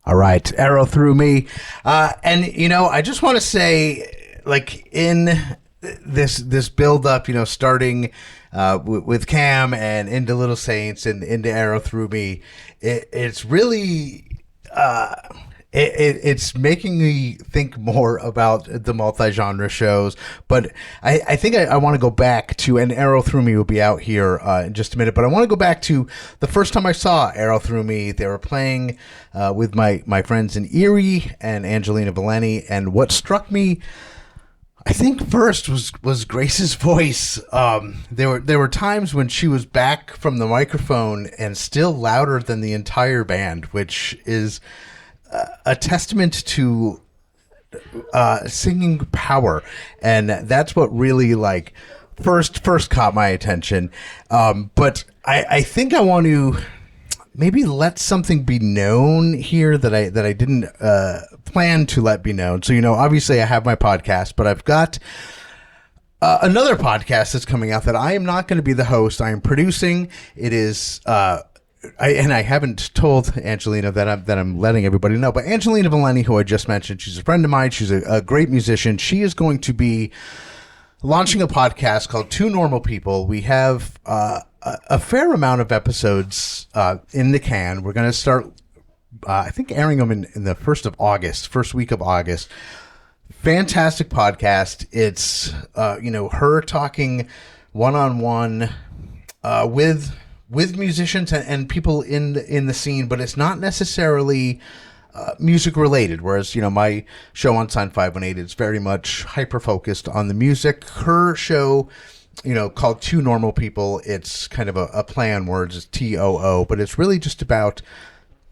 All right, Arrow Through Me. And, I just want to say, like, in this build up, starting with Cam and into Little Saints and into Arrow Through Me, it's really... It's making me think more about the multi-genre shows, but I think I want to go back to, and Arrow Through Me will be out here in just a minute, but I want to go back to the first time I saw Arrow Through Me. They were playing with my friends in Erie and Angelina Valeni, and what struck me, I think first was Grace's voice. There were times when she was back from the microphone and still louder than the entire band, which is a testament to singing power, and that's what really first caught my attention. But I think I want to maybe let something be known here that I didn't plan to let be known. So obviously I have my podcast, but I've got another podcast that's coming out that I am not going to be the host. I am producing. It is. I haven't told Angelina that I'm letting everybody know, but Angelina Valeni, who I just mentioned, she's a friend of mine. She's a great musician. She is going to be launching a podcast called Two Normal People. We have a fair amount of episodes in the can. We're going to start, I think, airing them in the first week of August. Fantastic podcast. It's her talking one-on-one with musicians and people in the scene, but it's not necessarily music related. Whereas, my show Unsigned518 is very much hyper focused on the music. Her show, called Two Normal People, it's kind of a play on words, it's TOO, but it's really just about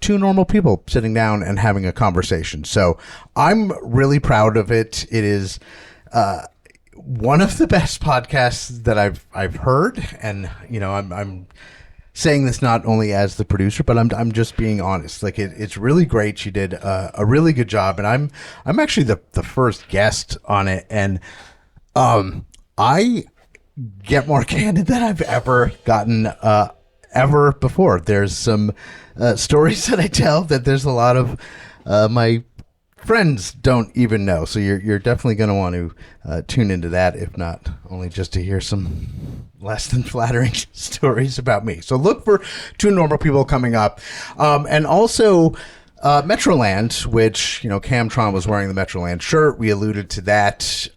two normal people sitting down and having a conversation. So I'm really proud of it. It is one of the best podcasts that I've heard, and I'm saying this not only as the producer, but I'm just being honest. Like it's really great. She did a really good job, and I'm actually the first guest on it, and I get more candid than I've ever gotten ever before. There's some stories that I tell that there's a lot of my friends don't even know. So you're definitely going to want to tune into that, if not only just to hear some less than flattering stories about me. So look for Two Normal People coming up. And also Metroland, which, Camtron was wearing the Metroland shirt. We alluded to that.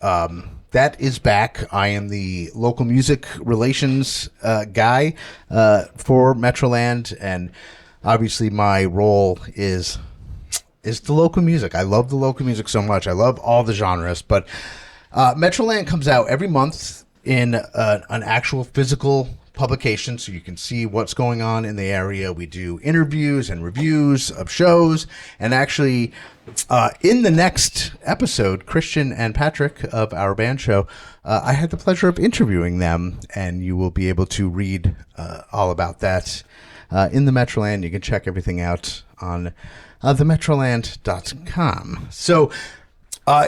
That is back. I am the local music relations guy for Metroland. And obviously my role is the local music. I love the local music so much. I love all the genres. But Metroland comes out every month in an actual physical publication, so you can see what's going on in the area. We do interviews and reviews of shows, and actually in the next episode, Christian and Patrick of our band show, I had the pleasure of interviewing them, and you will be able to read all about that in the Metroland. You can check everything out on themetroland.com. So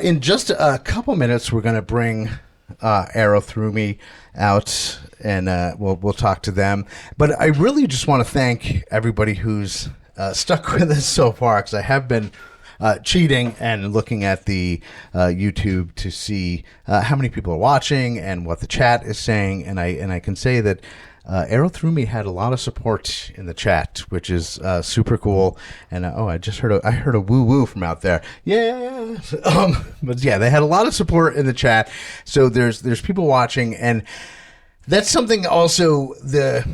in just a couple minutes, we're going to bring Arrow Through Me out, and we'll talk to them. But I really just want to thank everybody who's stuck with us so far, because I have been cheating and looking at the YouTube to see how many people are watching and what the chat is saying, and I can say that Arrow Through Me had a lot of support in the chat, which is super cool. And I just heard a woo woo from out there. Yeah. But yeah, they had a lot of support in the chat. So there's people watching, and that's something also the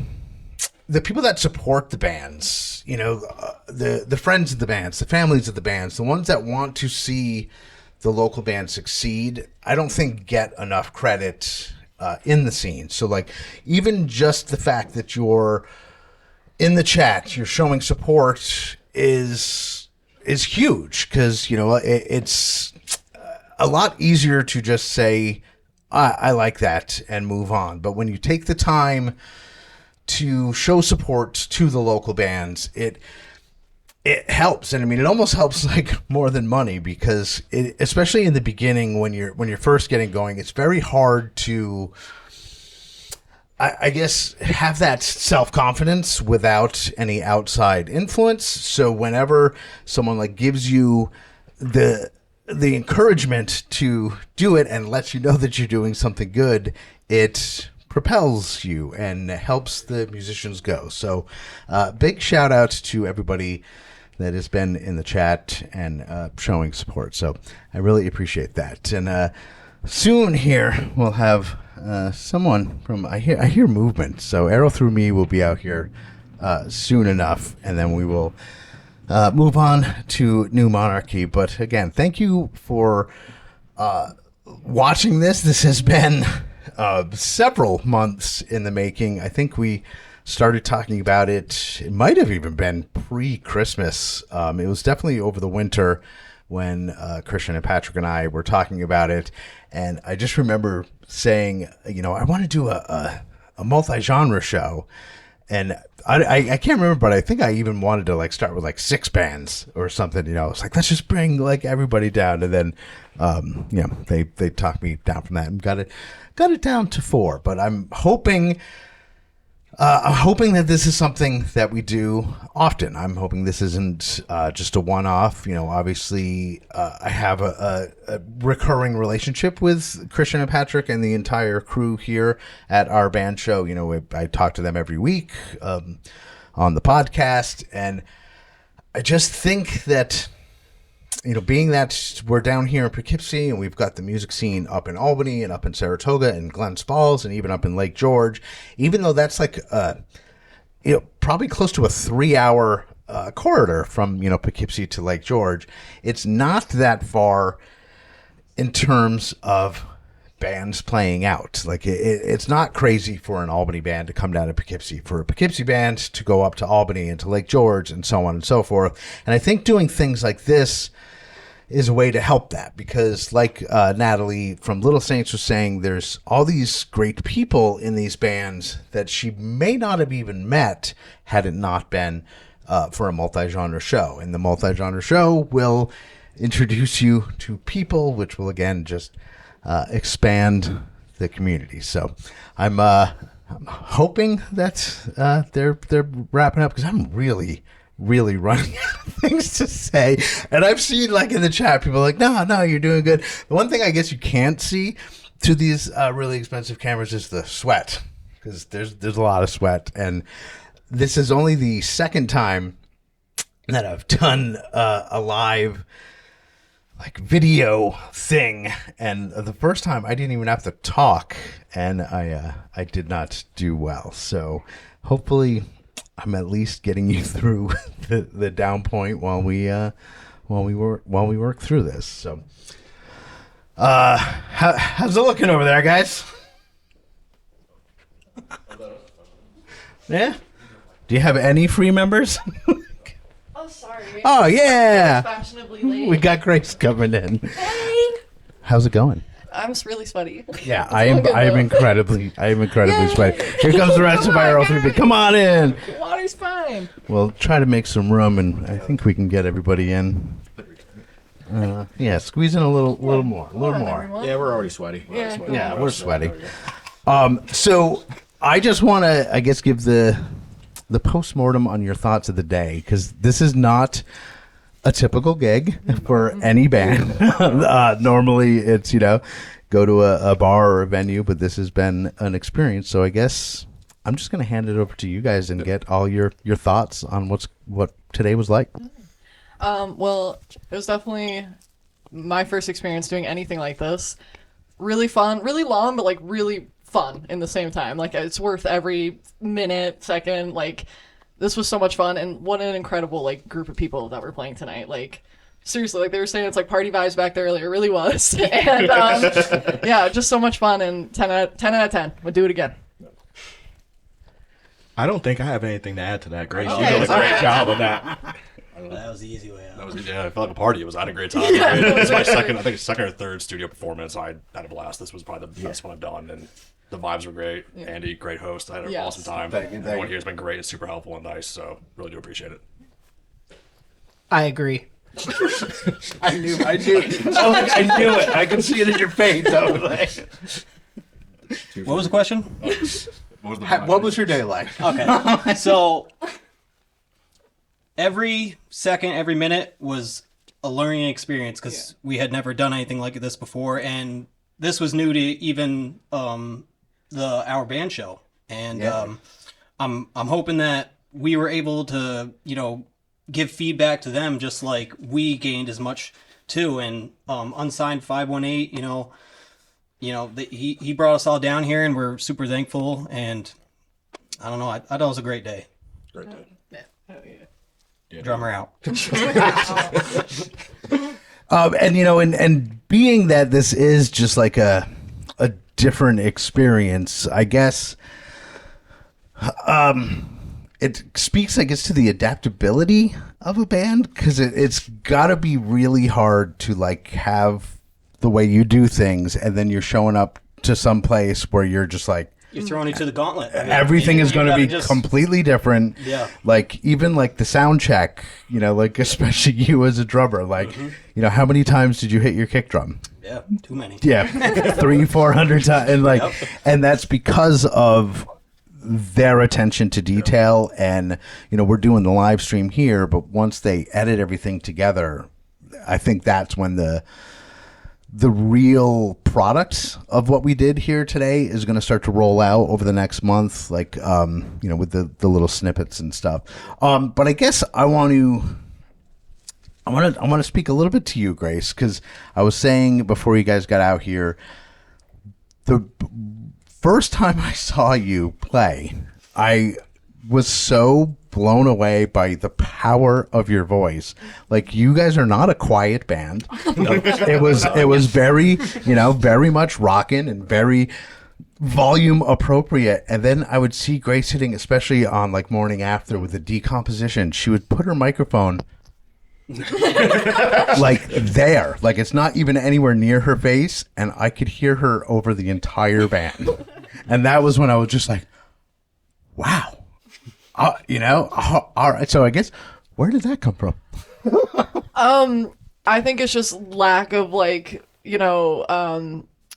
people that support the bands, the friends of the bands, the families of the bands, the ones that want to see the local band succeed, I don't think get enough credit in the scene. So even just the fact that you're in the chat, you're showing support is huge, because it's a lot easier to just say I like that and move on. But when you take the time to show support to the local bands, it helps. And it almost helps more than money, because especially in the beginning, when you're first getting going, it's very hard to I guess, have that self-confidence without any outside influence. So whenever someone like gives you the encouragement to do it and lets you know that you're doing something good, it propels you and helps the musicians go. So big shout out to everybody that has been in the chat and showing support. So I really appreciate that. And soon here we'll have someone from I hear movement. So Arrow Through Me will be out here soon enough, and then we will move on to New Monarchy. But again, thank you for watching this. This has been several months in the making. I think we started talking about it. It might have even been pre-Christmas. It was definitely over the winter when Christian and Patrick and I were talking about it. And I just remember saying, I want to do a multi-genre show. And I can't remember, but I think I even wanted to like start with like 6 bands or something. It's like, let's just bring like everybody down. And then, they talked me down from that and got it down to 4. But I'm hoping that this is something that we do often. I'm hoping this isn't just a one-off. Obviously, I have a recurring relationship with Christian and Patrick and the entire crew here at our band show. I talk to them every week on the podcast, and I just think that, being that we're down here in Poughkeepsie and we've got the music scene up in Albany and up in Saratoga and Glens Falls and even up in Lake George, even though that's like, probably close to a 3-hour corridor from, Poughkeepsie to Lake George, it's not that far in terms of bands playing out. Like it's not crazy for an Albany band to come down to Poughkeepsie, for a Poughkeepsie band to go up to Albany and to Lake George and so on and so forth. And I think doing things like this is a way to help that, because like Natalie from Little Saints was saying, there's all these great people in these bands that she may not have even met had it not been for a multi-genre show. And the multi-genre show will introduce you to people, which will again just expand the community. So I'm hoping that they're wrapping up, because I'm really running out of things to say. And I've seen like in the chat, people are like, no, you're doing good. The one thing I guess you can't see through these really expensive cameras is the sweat, because there's a lot of sweat. And this is only the second time that I've done a live like video thing, and the first time I didn't even have to talk, and I did not do well. So hopefully I'm at least getting you through the down point while we work through this. So how's it looking over there, guys? Yeah? Do you have any free members? Oh, sorry. Oh, yeah. Fashionably late. We got Grace coming in. Hey. How's it going? I'm really sweaty. Yeah, I am incredibly sweaty. Here comes the rest of our L3B. Come on in. Water's fine. We'll try to make some room, and I think we can get everybody in. Squeeze in a little more. Everyone. Yeah, we're already sweaty. We're sweaty. So I just want to, I guess, give the postmortem on your thoughts of the day, because this is not a typical gig for any band. Normally it's, go to a bar or a venue, but this has been an experience. So I guess I'm just going to hand it over to you guys and get all your thoughts on what today was like. Well, it was definitely my first experience doing anything like this. Really fun, really long, but like really fun in the same time. Like it's worth every minute, second. Like this was so much fun, and what an incredible like group of people that were playing tonight. Like seriously, like they were saying, it's like party vibes back there earlier. It really was. And yeah, just so much fun, and 10 out of 10 would do it again. I don't think I have anything to add to that. Grace, Okay, you did a great job of that. That was the easy way out. I felt like a party. I had a great time. It was my second or third studio performance. I had a blast. This was probably the best one I've done, and the vibes were great. Yeah. Andy, great host. I had an awesome time. Everyone here has been great. It's super helpful and nice, so really do appreciate it. I agree. I knew it. I could see it in your face. I was like, What was the question? What was your day like? Okay. So every second, every minute was a learning experience because we had never done anything like this before, and this was new to even our band show. And I'm hoping that we were able to, give feedback to them just like we gained as much too. And Unsigned518, he brought us all down here, and we're super thankful. And I don't know, I thought it was a great day. Great day. Yeah. Drummer out. And being that this is just like a different experience, I guess, it speaks, I guess, to the adaptability of a band, because it's got to be really hard to like have the way you do things, and then you're showing up to some place where you're just like, you're throwing into the gauntlet. Everything is going to be completely different. Yeah. Like, even like the sound check, like, especially you as a drummer, like, how many times did you hit your kick drum? Yeah, too many. Yeah. 300-400 times. And like, and that's because of their attention to detail. And, we're doing the live stream here, but once they edit everything together, I think that's when the real product of what we did here today is going to start to roll out over the next month, like, with the little snippets and stuff. But I guess I want to speak a little bit to you, Grace, because I was saying before you guys got out here, the first time I saw you play, I was so blown away by the power of your voice. Like, you guys are not a quiet band. It was very, very much rocking and very volume appropriate. And then I would see Grace hitting, especially on like Morning After with the decomposition, she would put her microphone like there, like it's not even anywhere near her face, and I could hear her over the entire band. And that was when I was just like, wow. All right. So I guess, where did that come from? I think it's just lack of like,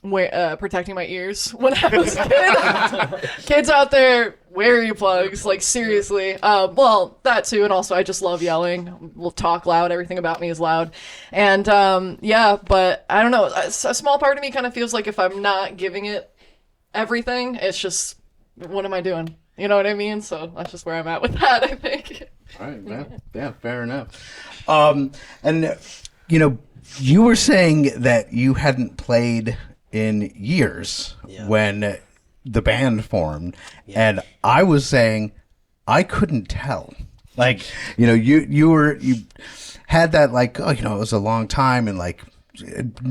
protecting my ears when I was a kid. Kids out there, wear earplugs, like seriously. Well, that too, and also I just love yelling. We'll talk loud. Everything about me is loud, and but I don't know. A small part of me kind of feels like if I'm not giving it everything, it's just, what am I doing? You know what I mean? So that's just where I'm at with that, I think. All right, man. Yeah, fair enough. And, you were saying that you hadn't played in years when the band formed. Yeah. And I was saying I couldn't tell. Like, you had that, like, it was a long time and, like,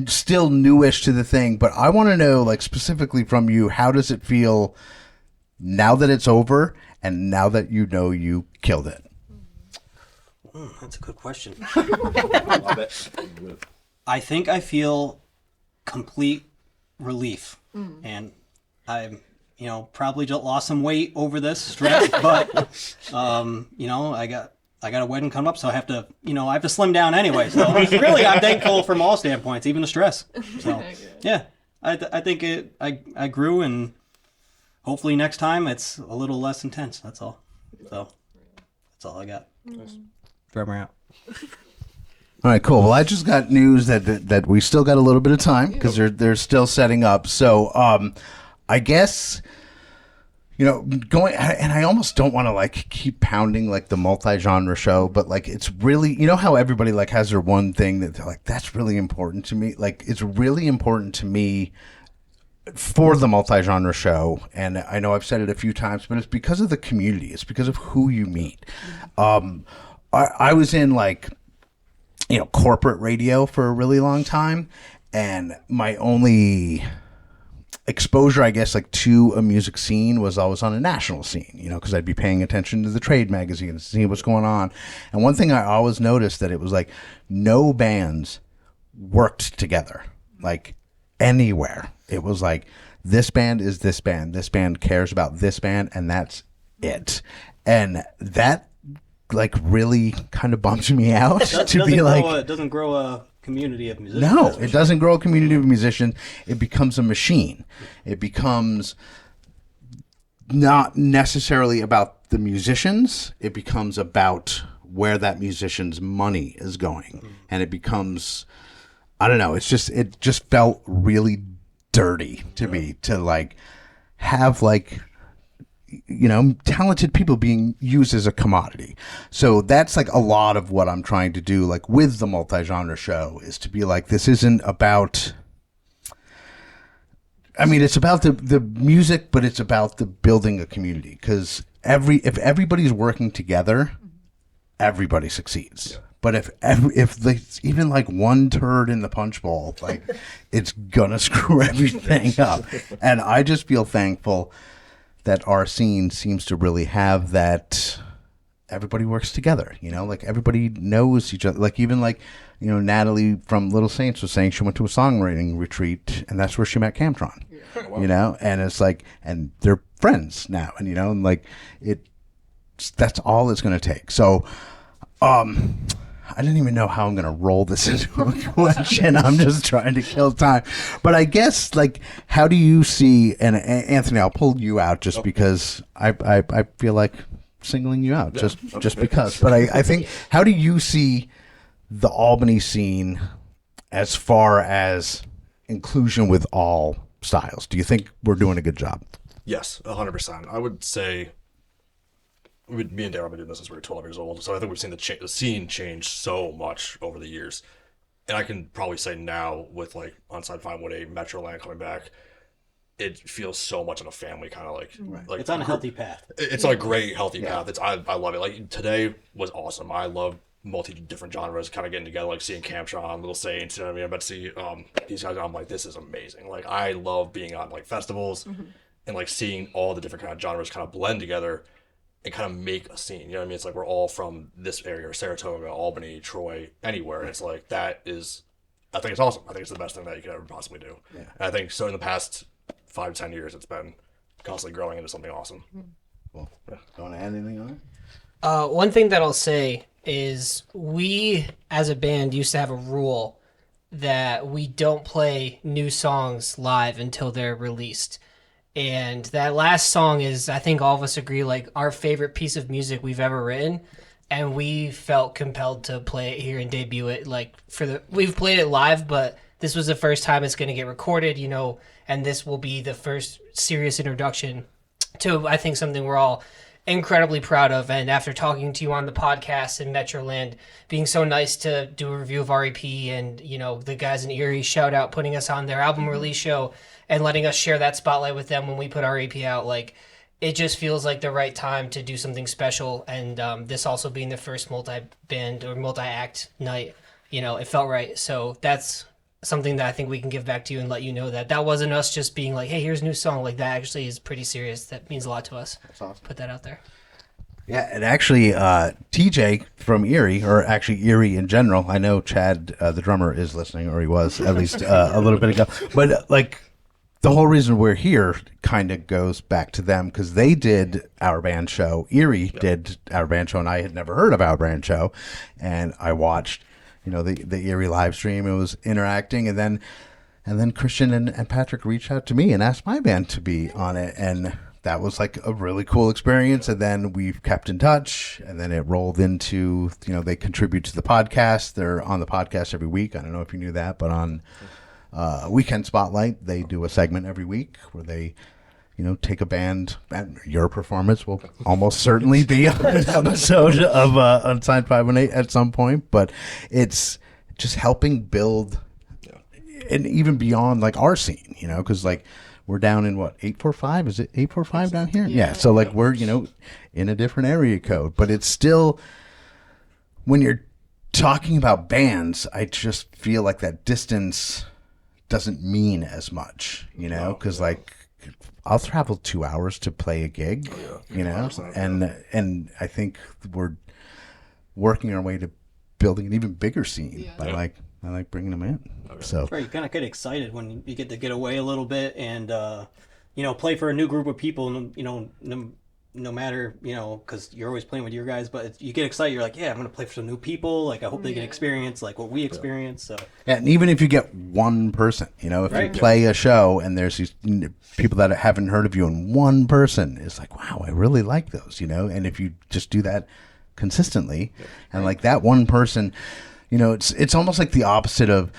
still newish to the thing. But I want to know, like, specifically from you, how does it feel now that it's over and now that you killed it? That's a good question. I love it. I think I feel complete relief, and I'm, probably just lost some weight over this stress, but I got a wedding coming up, so I have to slim down anyway. So really, I'm thankful from all standpoints, even the stress. So yeah, I think I grew, and hopefully next time it's a little less intense. That's all. So that's all I got. Drummer out. All right, cool. Well, I just got news that we still got a little bit of time because they're still setting up. So I guess, going, and I almost don't want to like keep pounding like the multi-genre show, but like it's really, how everybody like has their one thing that they're like, that's really important to me. Like, it's really important to me for the multi-genre show, and I know I've said it a few times, but it's because of the community. It's because of who you meet. I was in like, corporate radio for a really long time, and my only exposure, I guess, like to a music scene was always on a national scene, because I'd be paying attention to the trade magazines, seeing what's going on. And one thing I always noticed that it was like no bands worked together, like anywhere. It was like, this band is this band cares about this band, and that's it. And that like really kind of bums me out to be like, it doesn't grow a community of musicians. No, it doesn't grow a community of musicians. It becomes a machine. It becomes not necessarily about the musicians. It becomes about where that musician's money is going. And it becomes, I don't know, it just felt really dirty to me to like have like, you know, talented people being used as a commodity. So that's like a lot of what I'm trying to do, like with the multi-genre show, is to be like, this isn't about, I mean, it's about the music, but it's about the building a community. Because if everybody's working together, everybody succeeds. Yeah. But if there's even like one turd in the punch bowl, like it's gonna screw everything up. And I just feel thankful that our scene seems to really have that. Everybody works together, you know, like everybody knows each other. Like even like, you know, Natalie from Little Saints was saying she went to a songwriting retreat and that's where she met Camtron, you know, and it's like, and they're friends now, and you know, and like that's all it's going to take. So, I didn't even know how I'm going to roll this into a question. I'm just trying to kill time. But I guess, like, how do you see, and Anthony, I'll pull you out just because I feel like singling you out just because. But I think, how do you see the Albany scene as far as inclusion with all styles? Do you think we're doing a good job? Yes, 100%. I would say... me and Darryl have been doing this since we were 12 years old, so I think we've seen the scene change so much over the years. And I can probably say now, with like Unsigned518, Metroland coming back, it feels so much like a family kind of like it's on a healthy path. It's on a great healthy path. I love it. Like today was awesome. I love multi different genres kind of getting together, like seeing Camtron, Little Saints. You know what I mean? I'm about to see these guys. I'm like, this is amazing. Like I love being on like festivals and like seeing all the different kind of genres kind of blend together and kind of make a scene. You know what I mean? It's like we're all from this area, or Saratoga, Albany, Troy, anywhere. And it's like, that is, I think it's awesome. I think it's the best thing that you could ever possibly do. Yeah. And I think so in the past 5 to 10 years, it's been constantly growing into something awesome. Well, do you want to add anything on it? One thing that I'll say is we, as a band, used to have a rule that we don't play new songs live until they're released. And that last song is, I think all of us agree, like our favorite piece of music we've ever written. And we felt compelled to play it here and debut it. Like we've played it live, but this was the first time it's going to get recorded, you know, and this will be the first serious introduction to, I think, something we're all incredibly proud of. And after talking to you on the podcast and Metroland, being so nice to do a review of REP, and, you know, the guys in Erie, shout out, putting us on their album release show and letting us share that spotlight with them when we put REP out, like, it just feels like the right time to do something special. And this also being the first multi-band or multi-act night, you know, it felt right. So that's something that I think we can give back to you and let you know that wasn't us just being like, hey, here's a new song. Like, that actually is pretty serious. That means a lot to us. That's awesome. Put that out there. Yeah, and actually, TJ from Erie, or actually Erie in general, I know Chad, the drummer, is listening, or he was at least a little bit ago. But, like, the whole reason we're here kind of goes back to them, because they did our band show. Erie did our band show, and I had never heard of our band show. And I watched, you know, the Erie live stream. It was interacting, and then Christian and Patrick reached out to me and asked my band to be on it, and that was like a really cool experience. And then we've kept in touch, and then it rolled into, you know, they contribute to the podcast. They're on the podcast every week. I don't know if you knew that, but on Weekend Spotlight, they do a segment every week where they, you know, take a band, and your performance will almost certainly be on an episode of Unsigned518 at some point. But it's just helping build, and even beyond like our scene, you know, because like we're down in what, 845? Is it 845 down here? Yeah. So like we're, you know, in a different area code, but it's still, when you're talking about bands, I just feel like that distance doesn't mean as much, you know, because like I'll travel 2 hours to play a gig, you know, and I think we're working our way to building an even bigger scene by like bringing them in. So right, you kind of get excited when you get to get away a little bit and you know, play for a new group of people, and you know, no matter, because you're always playing with your guys, but you get excited. You're like, yeah, I'm going to play for some new people. Like, I hope they can experience like what we experience. So, Yeah, and even if you get one person, if you play a show and there's these people that haven't heard of you, and one person is like, wow, I really like those, and if you just do that consistently, and like that one person, it's almost like the opposite of,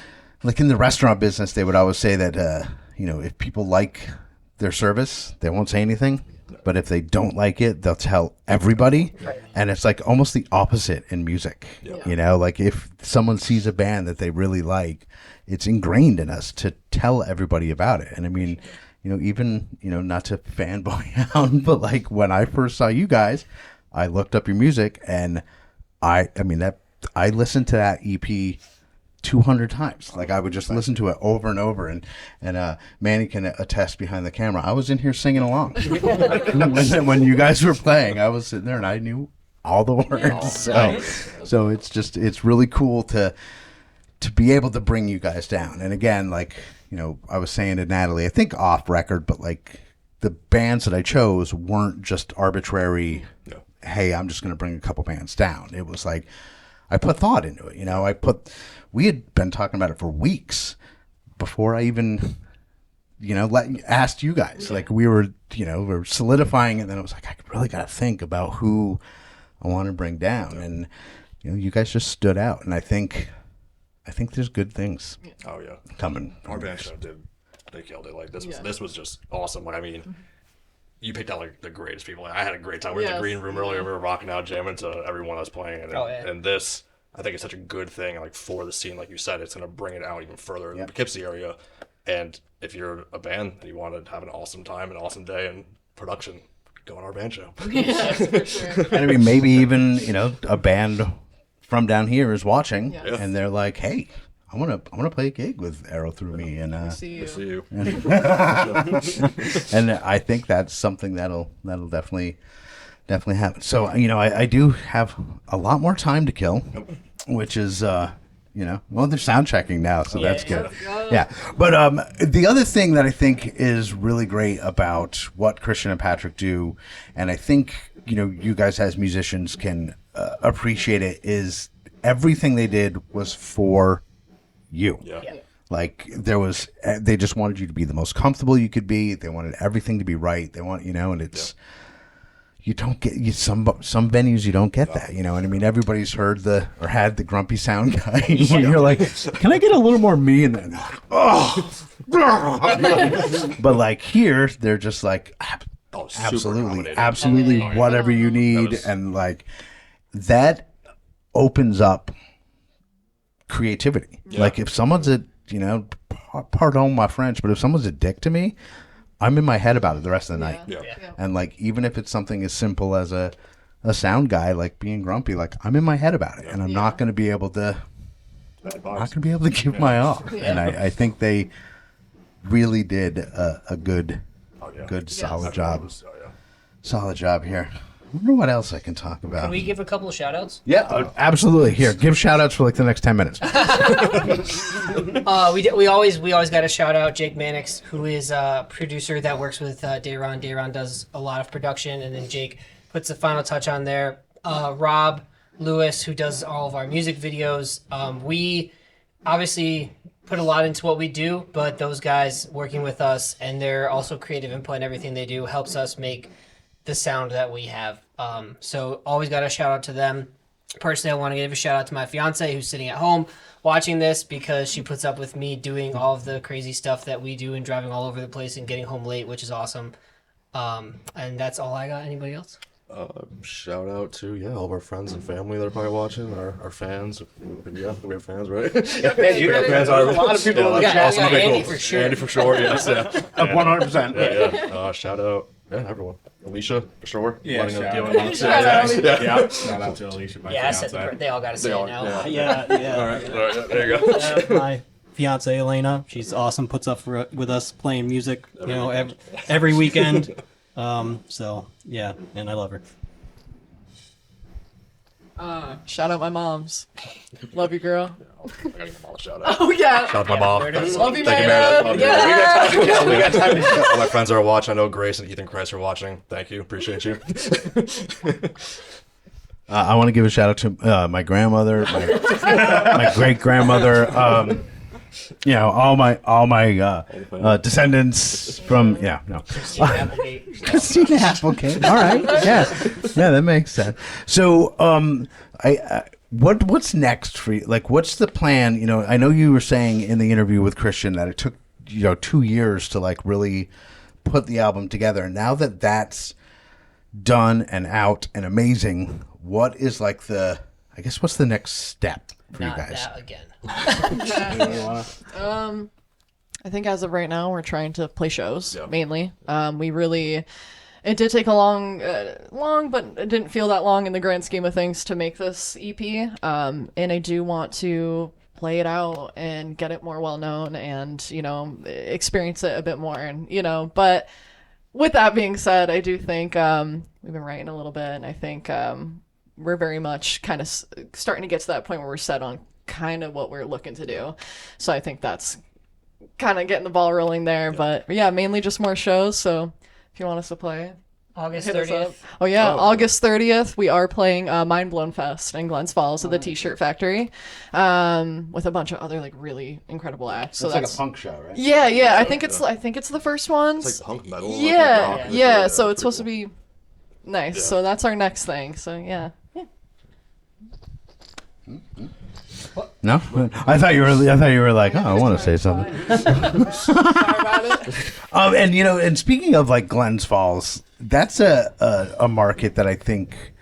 like in the restaurant business, they would always say that, if people like their service, they won't say anything. But if they don't like it, they'll tell everybody. And it's like almost the opposite in music. Like if someone sees a band that they really like, it's ingrained in us to tell everybody about it. And I mean, even, not to fanboy out, but like when I first saw you guys, I looked up your music and I listened to that EP 200 times. Like I would just listen to it over and over, and Manny can attest behind the camera. I was in here singing along when you guys were playing. I was sitting there and I knew all the words. So it's really cool to be able to bring you guys down. And again, like I was saying to Natalie, I think off record, but like the bands that I chose weren't just arbitrary. Hey, I'm just going to bring a couple bands down. It was like I put thought into it. We had been talking about it for weeks before I even, asked you guys. Like we were solidifying it. And then it was like, I really got to think about who I want to bring down. And, you guys just stood out. And I think there's good things. Oh yeah, coming. Our band show they killed it. Like this was just awesome. Like I mean, you picked out like the greatest people. I had a great time. We were in the green room earlier. We were rocking out, jamming to everyone I was playing. And this, I think it's such a good thing, like for the scene, like you said, it's going to bring it out even further in the Poughkeepsie area. And if you're a band and you want to have an awesome time, an awesome day in production, go on our band show. Yes, for sure. And I mean, maybe even a band from down here is watching, and they're like, "Hey, I want to play a gig with Arrow Through Me," and See you. and I think that's something that'll definitely happen. So I do have a lot more time to kill, which is well, they're sound checking now, so that's good. Yeah, but the other thing that I think is really great about what Christian and Patrick do, and I think you guys as musicians can appreciate it, is everything they did was for you. Like they just wanted you to be the most comfortable you could be. They wanted everything to be right. They want and it's. You don't get some venues. You don't get that, and I mean everybody's heard had the grumpy sound guy. When you're like, can I get a little more me? And then, but like here, they're just like, absolutely, whatever you need, and like that opens up creativity. Like if someone's pardon my French, but if someone's a dick to me, I'm in my head about it the rest of the night. And like, even if it's something as simple as a sound guy, like being grumpy, like I'm in my head about it, and I'm not going to be able to, give my all. And I think they really did a good, solid job. Solid job here. I wonder what else I can talk about. Can we give a couple of shout outs? Yeah, absolutely. Here, give shout outs for like the next 10 minutes. We always got to shout out Jake Mannix, who is a producer that works with Dayron. Dayron does a lot of production, and then Jake puts the final touch on there. Rob Lewis, who does all of our music videos. We obviously put a lot into what we do, but those guys working with us, and they're also creative input in everything they do, helps us make the sound that we have. So always got a shout out to them. Personally, I want to give a shout out to my fiance who's sitting at home watching this, because she puts up with me doing all of the crazy stuff that we do and driving all over the place and getting home late, which is awesome. And that's all I got. Anybody else? Shout out to all of our friends and family that are probably watching, our fans. We have fans, right? You have fans. A lot of people. Andy for sure. Andy for sure. Yes. 100%. Shout out. Yeah, everyone. Alicia, for sure. Yeah, Shout out to Alicia, my fiance. They all got to say it now. Yeah. All right, there you go. My fiance Elena, she's awesome. Puts up with us playing music, every weekend. So yeah, and I love her. Shout out my moms. Love you, girl. I gotta give my mom a shout out. Oh yeah. Shout out to my mom. Love you, Thank you, Meredith. Meredith. Love you. Yeah. We got time to kill. All my friends are watching. I know Grace and Ethan Christ are watching. Thank you. Appreciate you. I want to give a shout out to my grandmother, my great grandmother. All my descendants from Christina Applegate. All right, yeah, that makes sense. So, what's next for you? Like, what's the plan? You know, I know you were saying in the interview with Christian that it took 2 years to like really put the album together. And now that that's done and out and amazing, what is like what's the next step for Not you guys? that again. I think as of right now, we're trying to play shows mainly. It did take a long, but it didn't feel that long in the grand scheme of things to make this EP. And I do want to play it out and get it more well known and, experience it a bit more. And, but with that being said, I do think we've been writing a little bit, and I think we're very much kind of starting to get to that point where we're set on kind of what we're looking to do. So I think that's kind of getting the ball rolling there. But yeah, mainly just more shows. So if you want us to play, August hit us up. 30th. Oh yeah, August 30th, we are playing Mind Blown Fest in Glens Falls at the T-Shirt Factory, with a bunch of other like really incredible acts. So That's like a punk show, right? yeah. I think it's the first one. It's like punk metal. Yeah. So it's supposed to be nice. Yeah. So that's our next thing. So yeah. No, I thought you were like, oh, I want to say something. Sorry about it. And speaking of like Glens Falls, that's a market that I think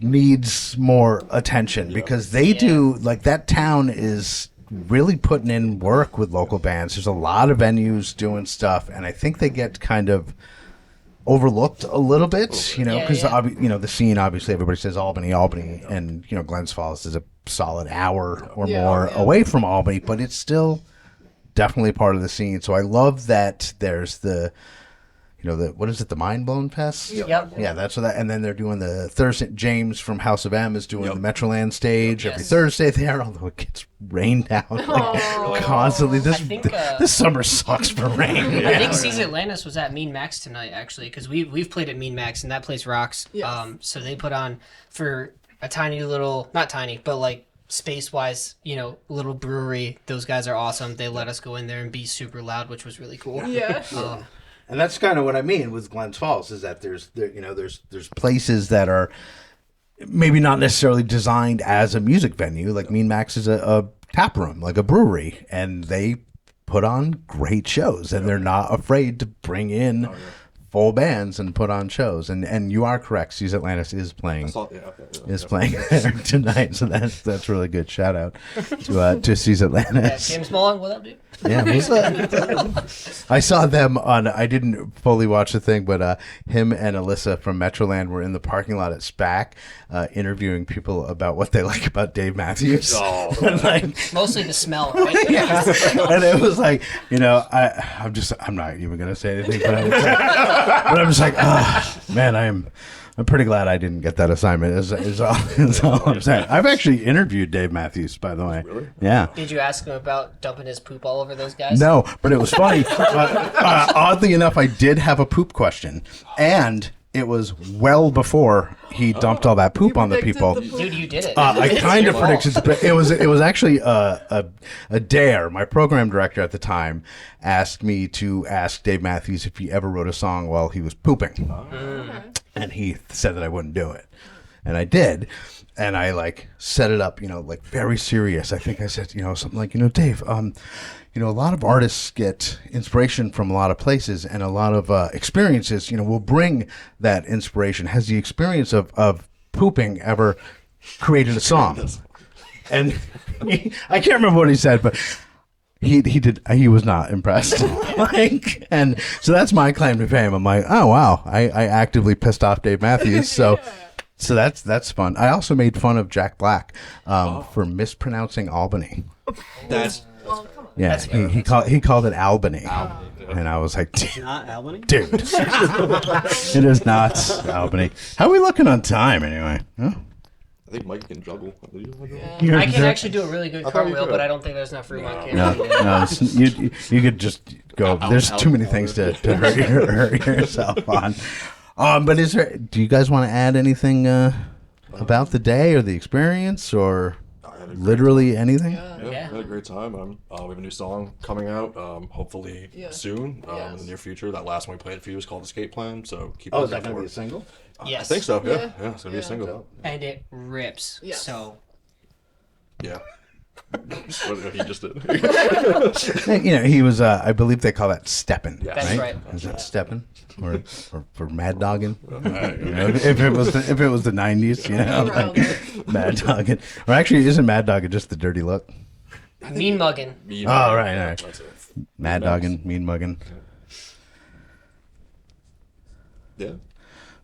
needs more attention because they do like that town is really putting in work with local bands. There's a lot of venues doing stuff, and I think they get kind of overlooked a little bit, because the scene, obviously everybody says Albany, and Glens Falls is a solid hour or more away from Albany, but it's still definitely part of the scene. So I love that there's the what is it, the Mind Blown Fest? Yep. Yeah, that's what that. And then they're doing the Thursday. James from House of M is doing the Metroland stage every Thursday there, although it gets rained out constantly. This summer sucks for rain. I think Seas Atlantis was at Mean Max tonight, actually, because we've played at Mean Max and that place rocks. Yes. So they put on for a tiny little, not tiny, but like space-wise, little brewery. Those guys are awesome. They let us go in there and be super loud, which was really cool. Yeah. And that's kind of what I mean with Glens Falls is that there's places that are maybe not necessarily designed as a music venue. Like Mean Max is a tap room, like a brewery, and they put on great shows, and they're not afraid to bring in full bands and put on shows. And you are correct. Seas Atlantis is playing playing there tonight, so that's really good. Shout out to Seas Atlantis. James Mullen, what up, dude? Yeah, I saw them on. I didn't fully watch the thing, but him and Alyssa from Metroland were in the parking lot at SPAC, interviewing people about what they like about Dave Matthews. Mostly the smell, right? And it was like, I'm not even gonna say anything, but I'm just like, man, I'm pretty glad I didn't get that assignment. Is all I'm saying. I've actually interviewed Dave Matthews, by the way. Really? Yeah. Did you ask him about dumping his poop all over those guys? No, but it was funny. Oddly enough, I did have a poop question, and it was well before he dumped all that poop on the people. Dude, you did it. I kind of predicted, but it was actually a dare. My program director at the time asked me to ask Dave Matthews if he ever wrote a song while he was pooping. And he said that I wouldn't do it. And I did. And I set it up, very serious. I think I said, something like, Dave, a lot of artists get inspiration from a lot of places and a lot of experiences, will bring that inspiration. Has the experience of pooping ever created a song? And I can't remember what he said, but he was not impressed. And so that's my claim to fame. I'm like, oh wow, I actively pissed off Dave Matthews. So that's fun. I also made fun of Jack Black for mispronouncing Albany. He called it Albany. And I was like, Not Albany? dude, it is not Albany. How are we looking on time anyway? Huh? I think Mike can juggle. I can actually do a really good cartwheel, but I don't think there's enough room on camera. No, you could just go. There's too many things to hurt yourself on. But do you guys want to add anything about the day or the experience or literally anything? Yeah, I had a great time. We have a new song coming out, hopefully soon, in the near future. That last one we played for you was called Escape Plan, so keep is that going to be a single? Yes. I think so, yeah. It's going to be a single. And it rips, so... Yeah. What he just did. He was, I believe they call that steppin', That's right. Is that steppin'? Or for mad dogging? If it was the 90s, mad dogging. Or actually, isn't mad dogging just the dirty look? Mean mugging. Oh, right. Mad dogging, mean mugging. Yeah.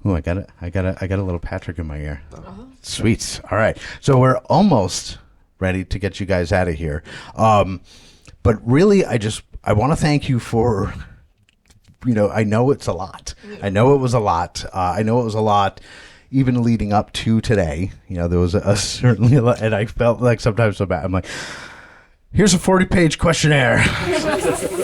Oh, I got a little Patrick in my ear. Sweet. All right. So we're almost ready to get you guys out of here. But really, I want to thank you for, I know it's a lot. I know it was a lot. I know it was a lot even leading up to today. There was certainly a lot, and I felt like sometimes so bad. I'm like, here's a 40-page questionnaire.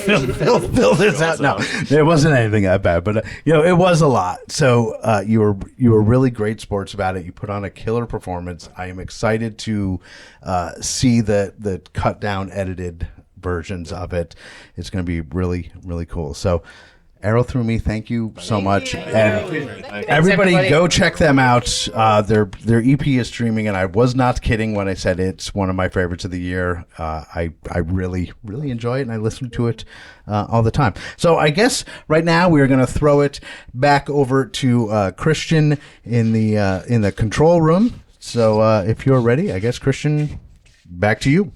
fill this out. No, it wasn't anything that bad, but it was a lot. So you were really great sports about it. You put on a killer performance. I am excited to see the cut down, edited versions of it. It's going to be really, really cool. So. Arrow Through Me, thank you so much. And everybody go check them out. Their EP is streaming, and I was not kidding when I said it's one of my favorites of the year. I really, really enjoy it, and I listen to it all the time. So I guess right now we're going to throw it back over to Christian in the control room. So if you're ready, I guess, Christian, back to you.